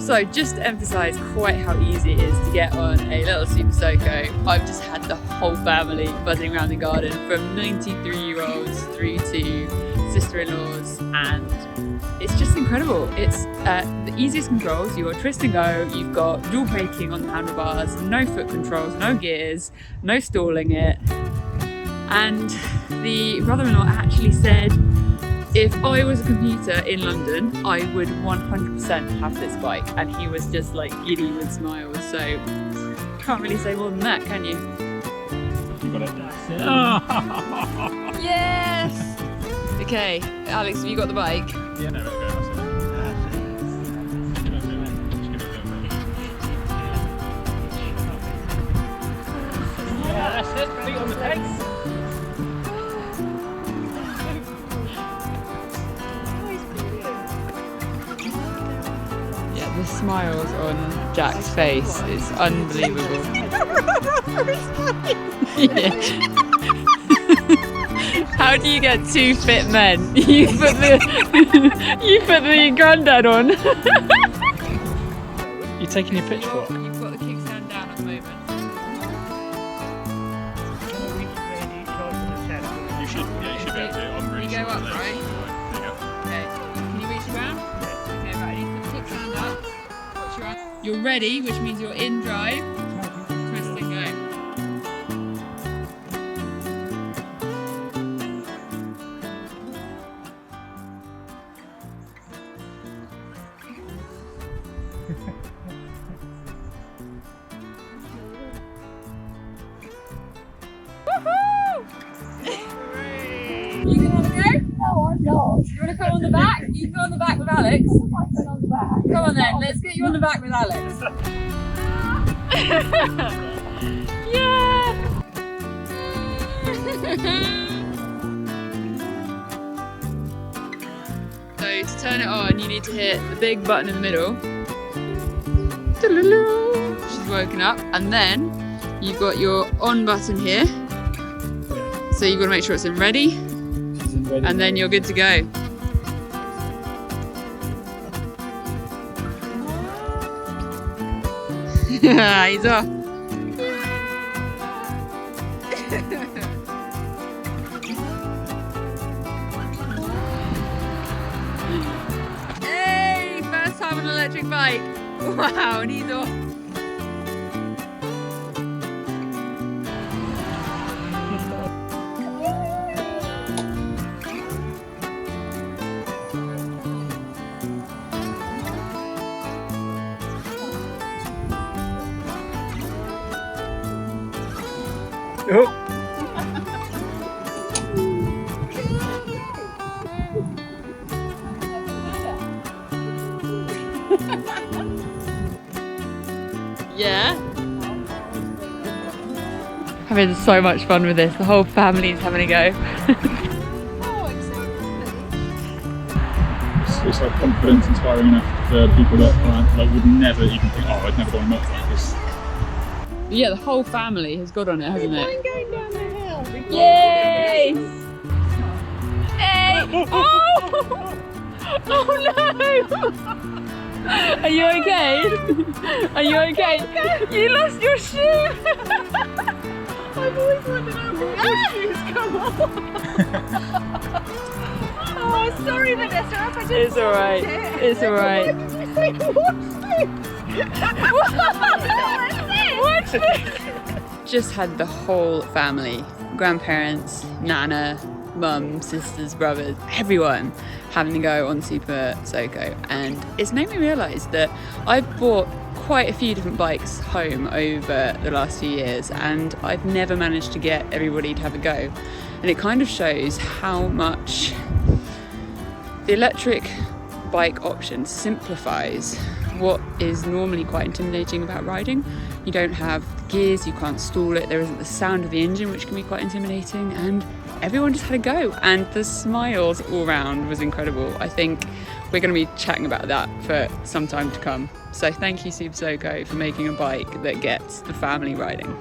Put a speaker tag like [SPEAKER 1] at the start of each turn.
[SPEAKER 1] So just to emphasise quite how easy it is to get on a little Super Soco, I've just had the whole family buzzing around the garden, from 93-year-olds through to sister-in-laws, and it's just incredible. It's the easiest controls. You got twist and go, you've got dual braking on the handlebars, no foot controls, no gears, no stalling it. And the brother-in-law actually said, if I was a commuter in London, I would 100% have this bike, and he was just like giddy with smiles, so can't really say more than that, can you?
[SPEAKER 2] You got it.
[SPEAKER 1] Yes! Okay, Alex, have you got the bike?
[SPEAKER 2] Yeah, no, let's go. Yeah, that's it. Feet on the pegs.
[SPEAKER 1] The smiles on Jack's face is unbelievable. Yeah. How do you get two fit men? You put the granddad on.
[SPEAKER 2] You taking your pitchfork?
[SPEAKER 1] You've got the kickstand down at the moment.
[SPEAKER 2] You should be able to. I'm really
[SPEAKER 1] You go up, right?
[SPEAKER 2] There you go.
[SPEAKER 1] Okay. Can you reach around? Okay, right. I need to put the kickstand up. Watch your eyes. You're ready, which means you're in drive. Twist and go. You can have a go?
[SPEAKER 3] No, I'm not.
[SPEAKER 1] You want to come on the back? You can go on the back with Alex.
[SPEAKER 3] On the back.
[SPEAKER 1] Come on then, let's get you on the back with Alex. Yeah! So to turn it on, you need to hit the big button in the middle. She's woken up, and then you've got your on button here. So you've got to make sure it's in ready, and then you're good to go. He's off. Hey, first time on an electric bike. Wow, and he's off.
[SPEAKER 2] Oh.
[SPEAKER 1] Yeah. Having so much fun with this. The whole family's having a go.
[SPEAKER 2] It's like confidence inspiring enough for people that aren't, like, would never even think, oh, I'd never go on a motorbike.
[SPEAKER 1] Yeah, the whole family has got on it, hasn't it?
[SPEAKER 3] I'm going down the hill.
[SPEAKER 1] Yay! Hey! Oh! Oh no! Are you okay? Are you okay? You lost your shoe!
[SPEAKER 3] I've always wondered how my shoes come off. Oh, sorry, Vanessa. I just
[SPEAKER 1] It's alright. It's alright.
[SPEAKER 3] Why did you say what's this?
[SPEAKER 1] Just had the whole family, grandparents, Nana, mum, sisters, brothers, everyone having to go on Super Soco, and it's made me realise that I've bought quite a few different bikes home over the last few years, and I've never managed to get everybody to have a go, and it kind of shows how much the electric bike option simplifies what is normally quite intimidating about riding. You don't have gears, you can't stall it, there isn't the sound of the engine, which can be quite intimidating, and everyone just had a go, and the smiles all round was incredible. I think we're going to be chatting about that for some time to come. So thank you, Super Soco, for making a bike that gets the family riding.